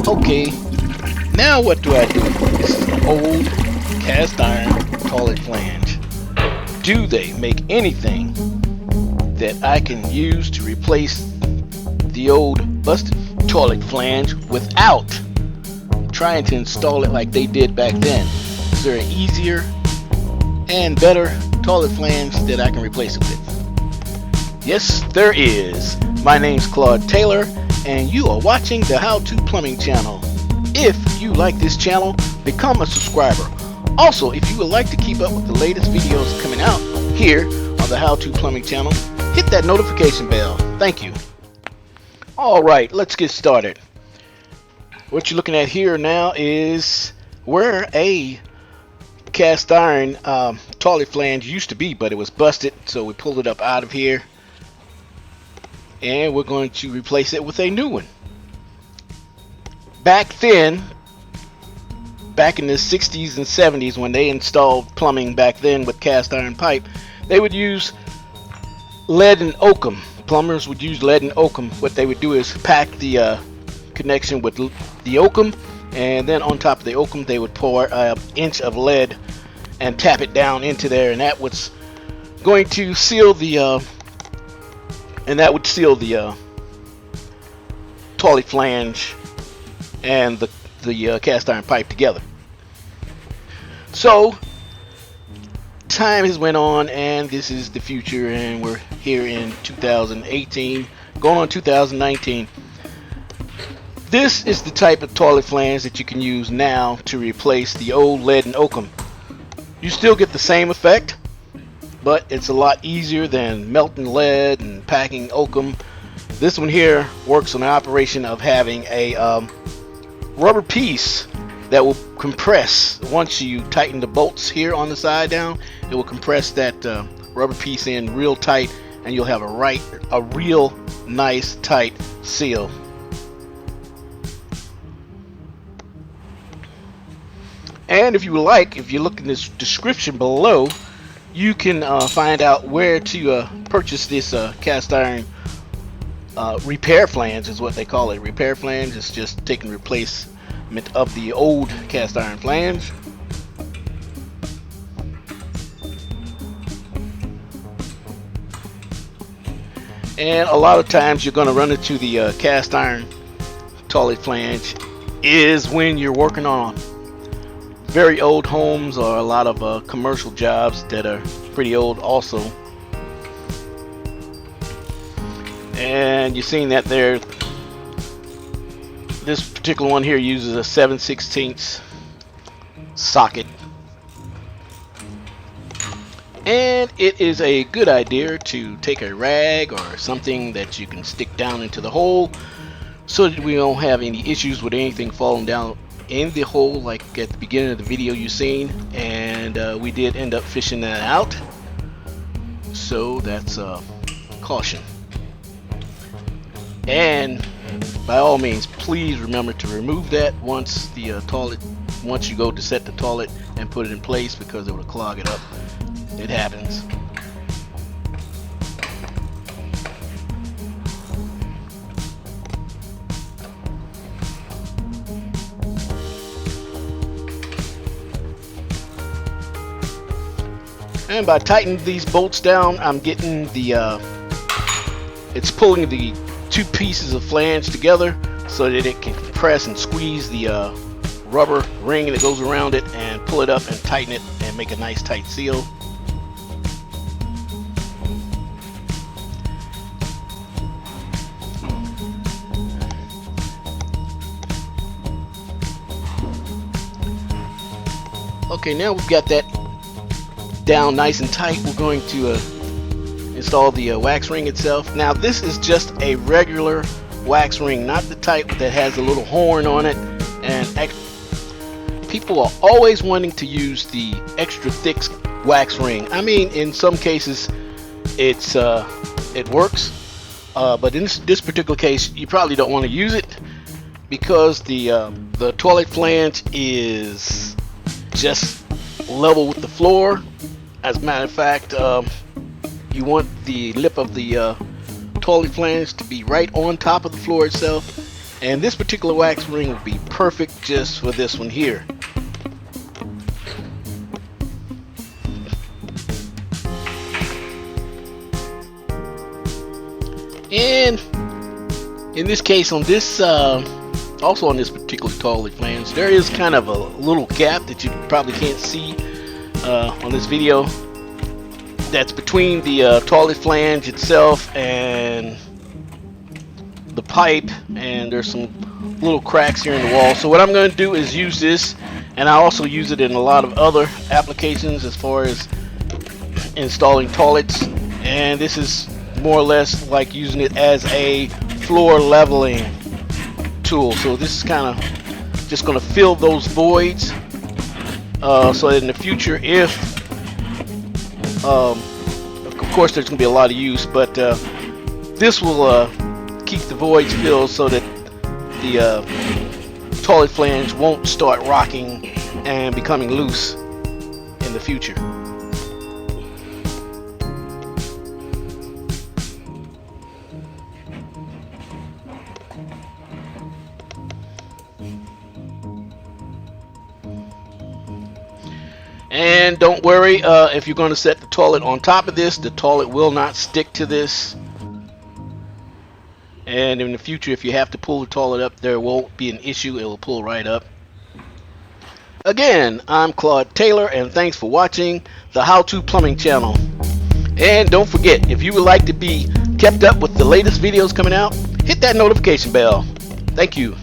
Okay, now what do I do? This is an old cast iron toilet flange. Do they make anything that I can use to replace the old busted toilet flange without trying to install it like they did back then? Is there an easier and better toilet flange that I can replace it with? Yes, there is. My name's Claude Taylor, and you are watching the How To Plumbing channel. If you like this channel, become a subscriber. Also, if you would like to keep up with the latest videos coming out here on the How To Plumbing channel, hit that notification bell. Thank you. Alright, let's get started. What you're looking at here now is where a cast iron toilet flange used to be, but it was busted, so we pulled it up out of here and we're going to replace it with a new one. Back then, back in the 60s and 70s, when they installed plumbing back then with cast iron pipe, they would use lead and oakum. Plumbers would use lead and oakum. What they would do is pack the connection with the oakum, and then on top of the oakum they would pour an inch of lead and tap it down into there, and that was going to seal the toilet flange and the cast iron pipe together. So time has went on, and this is the future, and we're here in 2018 going on 2019. This is the type of toilet flange that you can use now to replace the old lead and oakum. You still get the same effect, but it's a lot easier than melting lead and packing oakum. This one here works on the operation of having a rubber piece that will compress. Once you tighten the bolts here on the side down, it will compress that rubber piece in real tight, and you'll have a real nice tight seal. And if you would like, if you look in this description below, you can find out where to purchase this cast iron repair flange, is what they call it. Repair flange is just taking replacement of the old cast iron flange. And a lot of times you're going to run into the cast iron toilet flange is when you're working on very old homes or a lot of commercial jobs that are pretty old also. And you're seeing that there. This particular one here uses a 7/16 socket, and it is a good idea to take a rag or something that you can stick down into the hole so that we don't have any issues with anything falling down in the hole like at the beginning of the video you've seen. And we did end up fishing that out, so that's caution. And by all means, please remember to remove that once you go to set the toilet and put it in place, because it will clog it up. It happens. And by tightening these bolts down, I'm getting it's pulling the two pieces of flange together so that it can compress and squeeze the rubber ring that goes around it and pull it up and tighten it and make a nice tight seal. Okay, now we've got that down nice and tight. We're going to install the wax ring itself. Now this is just a regular wax ring, not the type that has a little horn on it. And people are always wanting to use the extra thick wax ring. I mean, in some cases it works, but in this particular case you probably don't want to use it, because the toilet flange is just level with the floor. As a matter of fact, you want the lip of the toilet flange to be right on top of the floor itself, And this particular wax ring would be perfect just for this one here. And in this case, on this also on this particular toilet flange, there is kind of a little gap that you probably can't see on this video, that's between the toilet flange itself and the pipe, and there's some little cracks here in the wall. So what I'm going to do is use this, and I also use it in a lot of other applications as far as installing toilets, and this is more or less like using it as a floor leveling tool. So this is kind of just going to fill those voids, so that in the future, if of course there's going to be a lot of use, but this will keep the voids filled so that the toilet flange won't start rocking and becoming loose in the future. And don't worry, if you're going to set the toilet on top of this, the toilet will not stick to this. And in the future, if you have to pull the toilet up, there won't be an issue. It will pull right up. Again, I'm Claude Taylor, and thanks for watching the How To Plumbing channel. And don't forget, if you would like to be kept up with the latest videos coming out, hit that notification bell. Thank you.